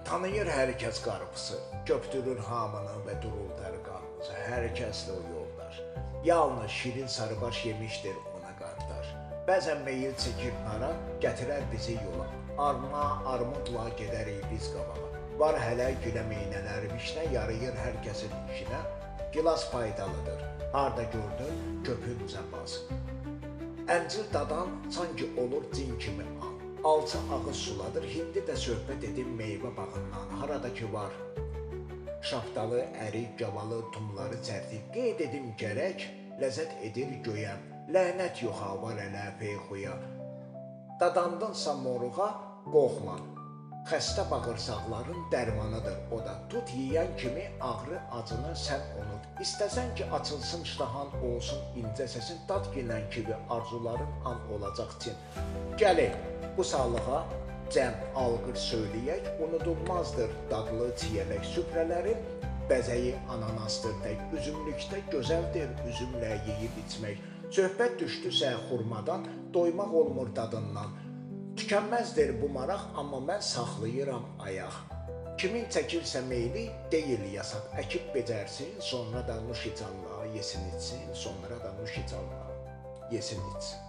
Tanıyır hər kəs qarpısı, göpdürür hamını və duruldur qarpızı. Hər kəslə o yoldaş. Yalnız şirin sarıbaş yemişdir ona qardaş. Bəzən meyil çəkir para, gətirər bizi yola. Arma, armudla gedərik biz qabağa. Var hələ gülə meynələr vişnə, yarayır hər kəsin işinə. Gilas faydalıdır, harda gördün, köpüncə bas. Əncir dadan sanki olur cin kimi al. Alça ağız suladır, hindi də söhbət edim meyvə bağından. Harada ki var, şaftalı, ərik, gavalı, tumları çərtik. Qeyd edim gərək, ləzzət edir göyəm. Lənət yox ha var ələ peyxuya. Dadandınsa moruğa, qorxma. Xəstə bağırsaqların dərmanıdır o da. Tut yiyən kimi ağrı acını sən unut. İstəsən ki açılsın iştahan olsun incə səsin. Dad gilən kimi arzuların an olacaq çin. Gəlin bu sağlığa cəm alqır söyləyək. Unudulmazdır dadlı çiyələk. Süfrələrin bəzəyi ananasdır tək. Üzümlükdə gözəldir üzümlə yeyib içmək. Söhbət düşdüsə xurmadan, doymaq olmur dadından. Tükənməzdir bu maraq, amma mən saxlayıram ayaq. Kimin çəkirsə meyli, deyil yasaq. Əkib becərsin, sonra da nuş icanla yesin içsin, sonra da nuş icanla yesin içsin.